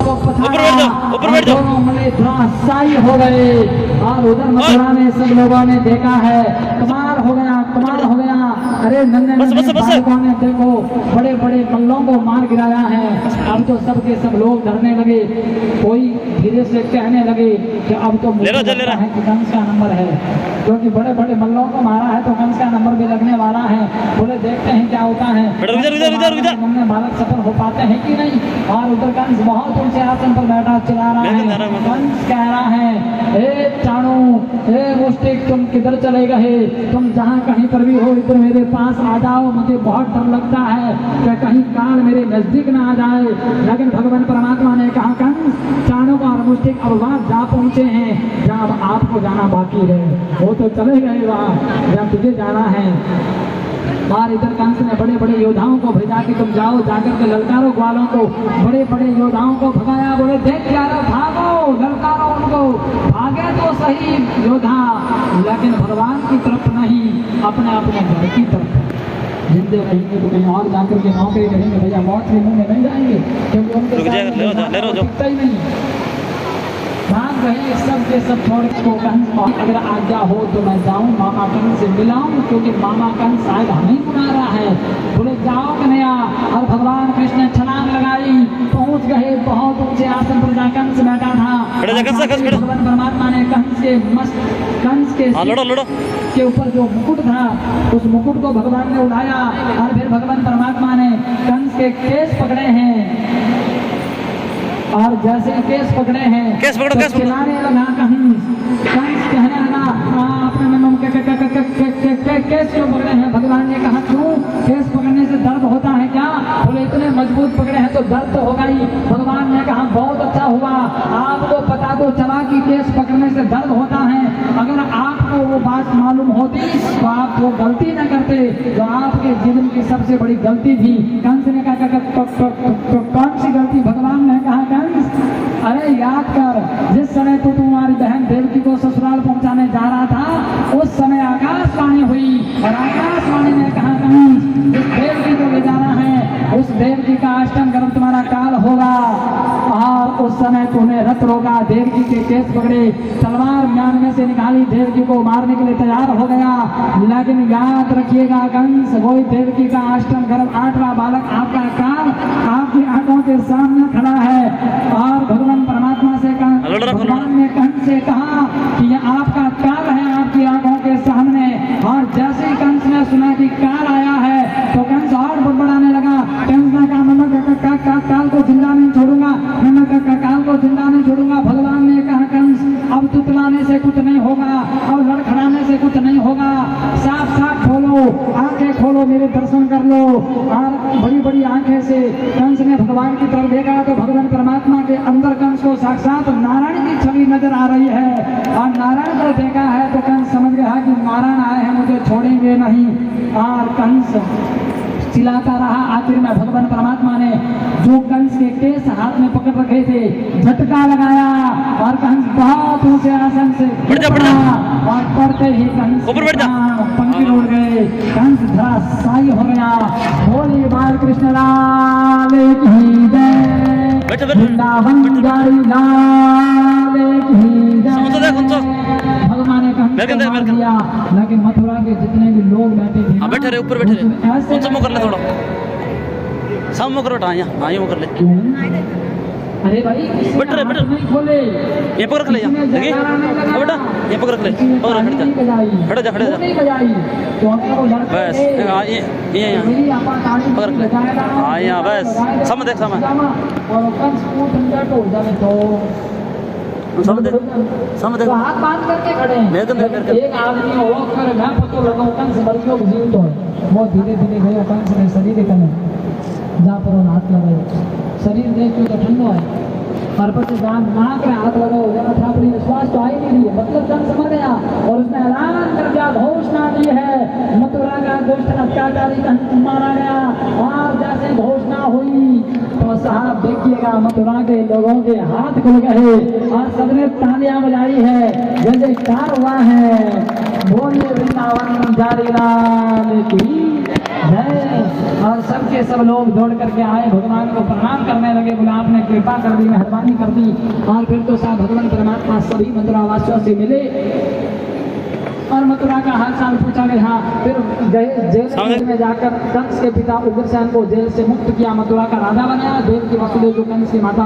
को पछाड़ा, दोनों मले त्रासदायी हो गए। और उधर मथुरा में सब लोगों ने देखा है, कमाल हो गया, कमाल हो गया। अरे नन्हे बालकों ने देखो बड़े बड़े मल्लों को मार गिराया है। अब तो सबके सब लोग डरने लगे, कोई धीरे से कहने लगे कि अब तो मुझे लगता है कि कंस का नंबर है, क्योंकि बड़े बड़े मल्लों को मारा है तो कंस का नंबर भी लगने वाला है। बोले देखते हैं क्या होता है, हमने बालक सफल हो पाते हैं कि नहीं। और उधर कंस बहुत ऊंचे आसन पर बैठा चिल्ला रहा है। कंस कह रहा है, ए चाणू, ए मुष्टिक, तुम किधर चले गए? तुम जहाँ कहीं पर भी हो इधर मेरे पास आ जाओ, मुझे बहुत डर लगता है कि कहीं काल मेरे नजदीक ना आ जाए। लेकिन भगवान परमात्मा ने कहा, कंस, चाणू और मुष्टिक अब वहाँ जा पहुँचे हैं जहाँ अब आपको जाना बाकी है। वो तो चले गए वहाँ जहाँ तुझे जाना है। और इधर कंस ने बड़े बड़े योद्धाओं को भेजा कि तुम जाओ, जाकर के ललकारो ग्वालों को। बड़े बड़े योद्धाओं को भगाया, बोले देख यार, भागो, ललकारो उनको। भागे तो सही योद्धा, लेकिन भगवान की तरफ नहीं, अपने अपने घर की तरफ। जिंदे रहेंगे तो कहीं और जाकर के नौकरी करेंगे भैया, मौत के मुंह में नहीं जाएंगे, क्योंकि उनके साथ ही नहीं। भाग गए सब के सब छोड़ को कंस, अगर आज्ञा हो तो मैं जाऊं मामा कंस से मिलाऊं, क्योंकि मामा कंस शायद हमें बुला रहा है। बोले जाओ कन्हैया। और भगवान कृष्ण ने छलांग लगाई, पहुंच गए बहुत ऊंचे आसन पर जहाँ कंस बैठा था। भगवान परमात्मा ने कंस के ऊपर जो मुकुट था, उस मुकुट को भगवान ने उठाया। और फिर भगवान परमात्मा ने कंस के केस पकड़े हैं, और जैसे केस पकड़े हैं, केस खिलाने लगा कंस कहने लगा, आपने केस क्यों पकड़े हैं? भगवान ने कहा, क्यों? केस पकड़ने से दर्द होता है क्या? बोले इतने मजबूत पकड़े हैं तो दर्द तो होगा ही। भगवान ने कहा, बहुत अच्छा हुआ, आपको पता तो चला कि केस पकड़ने से दर्द होता है। अगर आपको वो बात मालूम होती तो आप वो गलती न करते जो आपके जीवन की सबसे बड़ी गलती थी। कंस ने कहा, कौन सी गलती? भगवान ने कहा, अरे याद कर, जिस समय तो तुम्हारी बहन देवकी को ससुराल पहुंचाने जा रहा था, उस समय आकाशवाणी हुई और आकाशवाणी ने कहा, इस देवकी को ले जाना है, उस देवकी का अष्टम गर्भ तुम्हारा काल होगा। और उस समय तूने रथ रोका, देवकी के केस पकड़े, तलवार म्यान में से निकाली, देवकी को मारने के लिए तैयार हो गया। लेकिन याद रखिएगा कंस, वही देवकी का अष्टम गर्भ 8वां बालक आपका काल आपकी आंखों के सामने खड़ा है। और भगवान परमात्मा से भगवान ने कंस से कहा कि यह आपका काल है आपकी आंखों के सामने। और जैसे ही कंस ने सुना कि काल आया है तो कंस और बड़बड़ाने लगा। कंस ने कहा, मैं काल को जिंदा नहीं छोड़ूंगा, मैं काल को जिंदा नहीं छोड़ूंगा। भगवान ने कहा, कंस अब तुतलाने से कुछ नहीं होगा, अब लड़खड़ाने से कुछ नहीं होगा, साफ साफ खोलो, आंखें खोलो, मेरे दर्शन कर लो। और बड़ी बड़ी आंखें से कंस ने भगवान की तरफ देखा तो भगवान परमात्मा के अंदर कंस को साक्षात नारायण की छवि नजर आ रही है। और नारायण को देखा है तो कंस समझ गया कि नारायण आए हैं, मुझे छोड़ेंगे नहीं। और कंस चिल्लाता रहा। आखिर में भगवान परमात्मा ने जो कंस के केस हाथ में पकड़ रखे थे झटका लगाया और कंस बहुत ऊंचे आसन से पड़ा और पड़ते ही कंस पंखे उड़ गए, कंस धराशायी हो गया। बोली बाल कृष्ण लाल की जय, वृंदावन बिहारी लाल की जय। भगवान ने कंस को मार दिया, लेकिन मथुरा के जितने भी लोग बैठे थे, बैठे रहे, ऊपर बैठे रहे, उनसे मुँह कर ले, थोड़ा सब मुँह करो, हाँ ये मुँह कर ले। अरे भाई बैठ नहीं खोले, ये पकड़ के ले जा, देखिए बेटा ये पकड़ के ले, और खड़े जा बस, ये पकड़ के ले, हाँ यहाँ बस, समय देख समय देख, हाथ बांध करके खड़े हैं। एक आदमी हो कर मैं पतो लगाऊं कंस मरियो जीवित हो, वो धीरे धीरे गए कंस ने शरीर करने जहाँ पर हाथ लगाए, शरीर देख के तो ठंडो है, पर पर जान नाक में हाथ लगाओ, जरा थापड़ी में श्वास तो आई नहीं रही है, मतलब कंस समझ गया और उसने ऐलान कर दिया, घोषणा दी है, मथुरा का दुष्ट अत्याचारी कंस मारा गया। और जैसे घोषणा हुई तो साहब देखिएगा मथुरा के लोगों के हाथ खुल गए और सबने तालियां बजाई है, जैसे कार हुआ है। बोलिए वृंदावन बिहारी लाल की। जय। और सबके सब लोग दौड़ करके आए, भगवान को प्रणाम करने लगे, बोला आपने कृपा कर दी, मेहरबानी कर दी। और फिर तो साहब भगवान परमात्मा सभी मथुरावासियों से मिले और मथुरा का हाल चाल पूछा गया। फिर जेल में जाकर कंस के पिता उग्रसेन को जेल से मुक्त किया, मथुरा का राजा बनाया। देव की वसुदेव जो कंस की माता